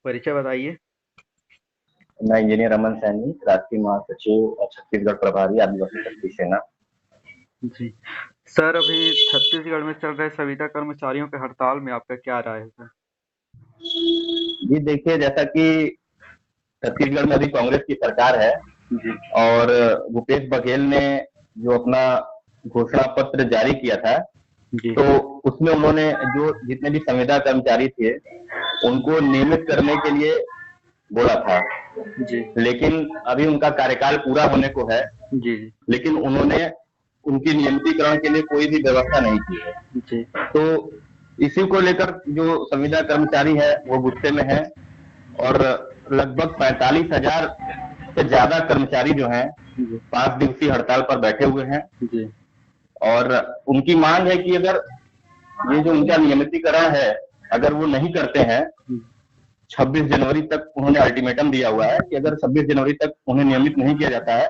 परिचय बताइए। मैं इंजीनियर अमन सैनी, राष्ट्रीय महासचिव और छत्तीसगढ़ प्रभारी आदिवासी शक्ति सेना। जी। सर, अभी छत्तीसगढ़ में चल रहे संविदा कर्मचारियों के हड़ताल में आपका क्या राय है सर? जी देखिए, जैसा कि छत्तीसगढ़ में अभी कांग्रेस की सरकार है जी। और भूपेश बघेल ने जो अपना घोषणा पत्र जारी किया था, जी। तो उसमें उन्होंने जो जितने भी संविदा कर्मचारी थे उनको नियमित करने के लिए बोला था। जी। लेकिन अभी उनका कार्यकाल पूरा होने को है, जी। लेकिन उन्होंने उनकी नियमितीकरण के लिए कोई भी व्यवस्था नहीं की है। जी। तो इसी को लेकर जो संविदा कर्मचारी है वो गुस्से में है जी। और लगभग 45,000 से ज्यादा कर्मचारी जो हैं जी। 5 दिवसीय हड़ताल पर बैठे हुए हैं। जी। और उनकी मांग है कि अगर ये जो उनका नियमितीकरण है, अगर वो नहीं करते हैं, 26 जनवरी तक उन्होंने अल्टीमेटम दिया हुआ है कि अगर 26 जनवरी तक उन्हें नियमित नहीं किया जाता है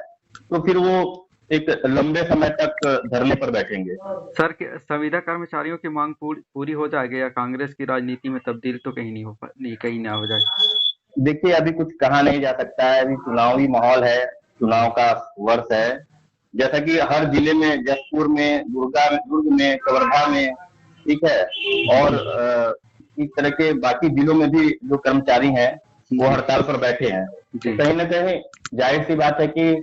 तो फिर वो एक लंबे समय तक धरने पर बैठेंगे। सर, संविदा कर्मचारियों की मांग पूरी हो जाएगी या कांग्रेस की राजनीति में तब्दील तो कहीं नहीं नहीं, कहीं ना हो जाए? देखिए, अभी कुछ कहा नहीं जा सकता है, अभी चुनावी माहौल है, चुनाव का वर्ष है। जैसा कि हर जिले में, जशपुर में, दुर्ग में, कवर्धा में, ठीक है, और इस तरह के बाकी जिलों में भी जो कर्मचारी हैं वो जी। हड़ताल पर बैठे हैं। तो जी। कहीं ना कहीं जाहिर सी बात है कि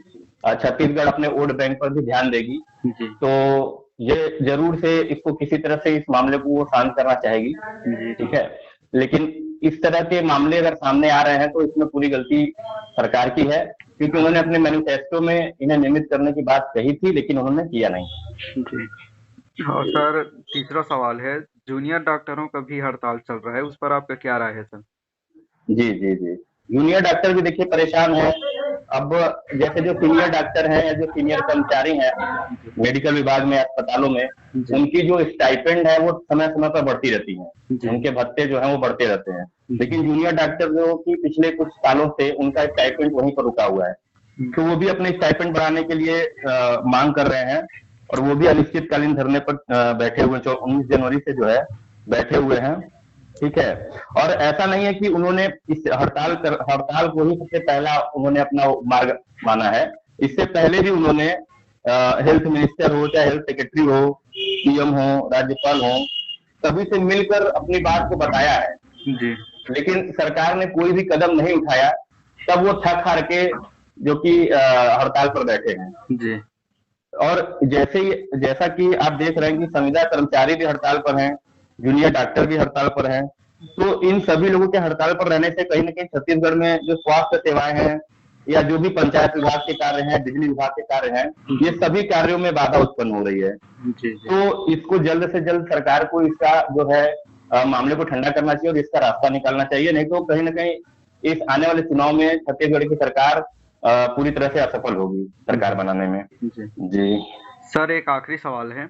छत्तीसगढ़ अपने वोट बैंक पर भी ध्यान देगी। जी। तो ये जरूर से इसको किसी तरह से इस मामले को वो शांत करना चाहेगी, जी। ठीक है। लेकिन इस तरह के मामले अगर सामने आ रहे हैं तो इसमें पूरी गलती सरकार की है, क्योंकि उन्होंने अपने मैनिफेस्टो में इन्हें नियमित करने की बात कही थी लेकिन उन्होंने किया नहीं। जी। और सर, तीसरा सवाल है, जूनियर डॉक्टरों का भी हड़ताल चल रहा है, उस पर आपका क्या राय है सर? जी जी जी। जूनियर डॉक्टर भी देखिए परेशान है। अब जैसे जो सीनियर डॉक्टर हैं या जो सीनियर कर्मचारी हैं जी। मेडिकल विभाग में, अस्पतालों में, जी। उनकी जो स्टाइपेंड है वो समय समय पर बढ़ती रहती है। जी। उनके भत्ते जो है वो बढ़ते रहते हैं। जी। लेकिन जूनियर डॉक्टर जो कि पिछले कुछ सालों से उनका स्टाइपेंड वहीं पर रुका हुआ है, तो वो भी अपने स्टाइपेंड बढ़ाने के लिए मांग कर रहे हैं और वो भी अनिश्चितकालीन धरने पर बैठे हुए 19 जनवरी से जो है बैठे हुए हैं, ठीक है। और ऐसा नहीं है कि उन्होंने इस हड़ताल को ही सबसे पहला उन्होंने अपना मार्ग माना है। इससे पहले भी उन्होंने हेल्थ मिनिस्टर हो, चाहे हेल्थ सेक्रेटरी हो, सीएम हो, राज्यपाल हो, सभी से मिलकर अपनी बात को बताया है, जी। लेकिन सरकार ने कोई भी कदम नहीं उठाया। तब वो थक हार के जो कि हड़ताल पर बैठे हैं। जी। और जैसा कि आप देख रहे हैं कि संविदा कर्मचारी भी हड़ताल पर हैं, जूनियर डॉक्टर भी हड़ताल पर हैं। तो इन सभी लोगों के हड़ताल पर रहने से कहीं ना कहीं छत्तीसगढ़ में जो स्वास्थ्य सेवाएं हैं या जो भी पंचायत विभाग के कार्य हैं, बिजली विभाग के कार्य हैं, ये सभी कार्यों में बाधा उत्पन्न हो रही है। जी। जी। तो इसको जल्द से जल्द सरकार को इसका जो है मामले को ठंडा करना चाहिए और इसका रास्ता निकालना चाहिए, नहीं तो कहीं ना कहीं इस आने वाले चुनाव में छत्तीसगढ़ की सरकार पूरी तरह से असफल होगी सरकार जी। बनाने में। जी। जी सर, एक आखिरी सवाल है।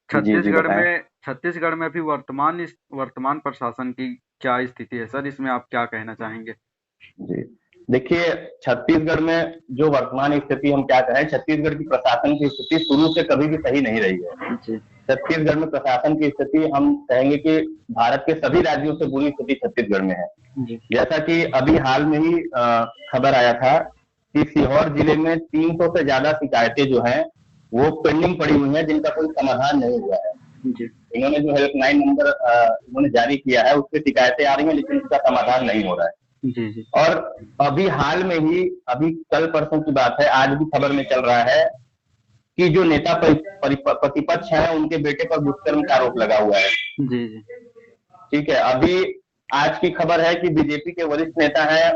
जी जी बताएं। छत्तीसगढ़ में अभी वर्तमान प्रशासन की क्या स्थिति है सर? इसमें आप क्या कहना चाहेंगे? जी देखिए, छत्तीसगढ़ में जो वर्तमान स्थिति हम क्या कहें, छत्तीसगढ़ की प्रशासन की स्थिति शुरू से कभी भी सही नहीं रही है। जी। छत्तीसगढ़ में प्रशासन की स्थिति हम कहेंगे कि भारत के सभी राज्यों से बुरी स्थिति छत्तीसगढ़ में है। जी। जैसा कि अभी हाल में ही खबर आया था कि सीहोर जिले में 300 से ज्यादा शिकायतें जो हैं वो पेंडिंग पड़ी हुई हैं, जिनका कोई समाधान नहीं हुआ है। जी। इन्होंने जो हेल्पलाइन नंबर इन्होंने जारी किया है उस पर शिकायतें आ रही हैं, लेकिन उसका समाधान नहीं हो रहा है। जी। जी। और अभी हाल में ही, अभी कल परसों की बात है, आज भी खबर में चल रहा है कि जो नेता प्रतिपक्ष हैं उनके बेटे पर दुष्कर्म का आरोप लगा हुआ है, जी। जी। ठीक है। अभी आज की खबर है कि बीजेपी के वरिष्ठ नेता हैं,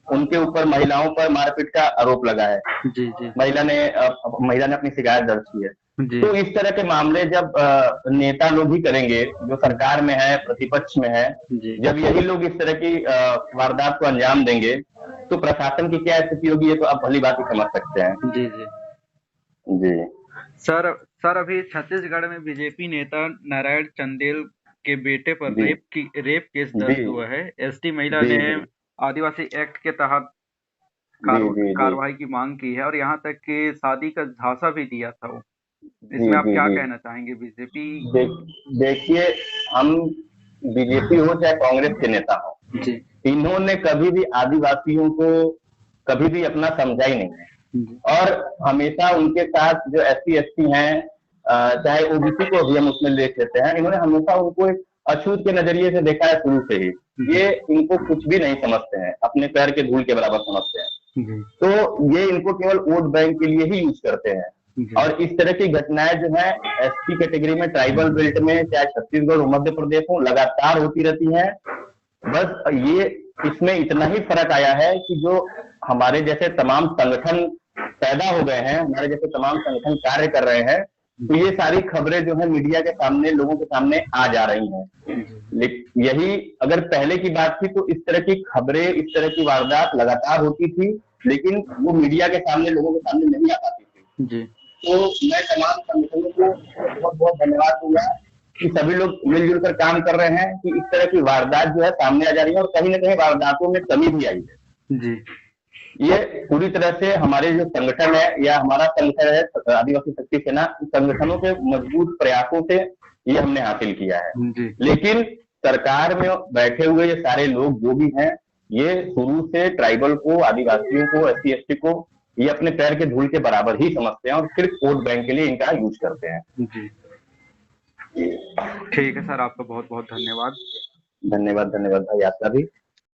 उनके ऊपर महिलाओं पर मारपीट का आरोप लगा है। जी। जी। महिला ने अपनी शिकायत दर्ज की है। जी। तो इस तरह के मामले जब नेता लोग ही करेंगे जो सरकार में है, प्रतिपक्ष में है, जी। जब यही लोग इस तरह की वारदात को अंजाम देंगे तो प्रशासन की क्या स्थिति होगी, ये तो आप भली बात ही समझ सकते हैं। जी। जी। जी सर सर, अभी छत्तीसगढ़ में बीजेपी नेता नारायण चंदेल के बेटे पर जी रेप केस जी दर्ज हुआ है। एसटी महिला जी ने जी आदिवासी एक्ट के तहत जी जी जी कार्रवाई की मांग की है और यहाँ तक कि शादी का झांसा भी दिया था वो। जी इसमें आप जी क्या जी कहना चाहेंगे? बीजेपी? देख देखिए, हम बीजेपी हो चाहे कांग्रेस के नेता हो, जी इन्होंने कभी भी आदिवासियों को कभी भी अपना समझा ही नहीं है। जी और हमेशा उनके साथ जो SC ST हैं, चाहे OBC को भी हम उसमें देख लेते हैं, इन्होंने हमेशा उनको एक अछूत के नजरिए से देखा है शुरू से ही। ये इनको कुछ भी नहीं समझते हैं, अपने पैर के धूल के बराबर समझते हैं। जी तो ये इनको केवल वोट बैंक के लिए ही यूज करते हैं। जी और इस तरह की घटनाएं जो है ST कैटेगरी में, ट्राइबल बेल्ट में, चाहे छत्तीसगढ़ और मध्य प्रदेश हो, लगातार होती रहती हैं। बस ये इसमें इतना ही फर्क आया है कि जो हमारे जैसे तमाम संगठन पैदा हो गए हैं, हमारे जैसे तमाम संगठन कार्य कर रहे हैं, तो ये सारी खबरें जो है मीडिया के सामने, लोगों के सामने आ जा रही हैं। लेकिन यही अगर पहले की बात थी तो इस तरह की खबरें, इस तरह की वारदात लगातार होती थी, लेकिन वो मीडिया के सामने, लोगों के सामने नहीं आ पाती थी। जी तो मैं तमाम संगठनों को बहुत बहुत धन्यवाद दूंगा कि सभी लोग मिलजुल कर काम कर रहे हैं कि इस तरह की वारदात जो है सामने आ जा रही है, और कहीं ना कहीं वारदातों में कमी भी आई है। जी ये पूरी तरह से हमारे जो संगठन है या हमारा संगठन है आदिवासी शक्ति सेना, संगठनों के मजबूत प्रयासों से ये हमने हासिल किया है। जी लेकिन सरकार में बैठे हुए ये सारे लोग जो भी हैं, ये शुरू से ट्राइबल को, आदिवासियों को, SC ST को ये अपने पैर के धूल के बराबर ही समझते हैं और सिर्फ वोट बैंक के लिए इनका यूज करते हैं। जी ठीक है सर, आपका बहुत बहुत धन्यवाद। धन्यवाद, धन्यवाद भाई आपका भी।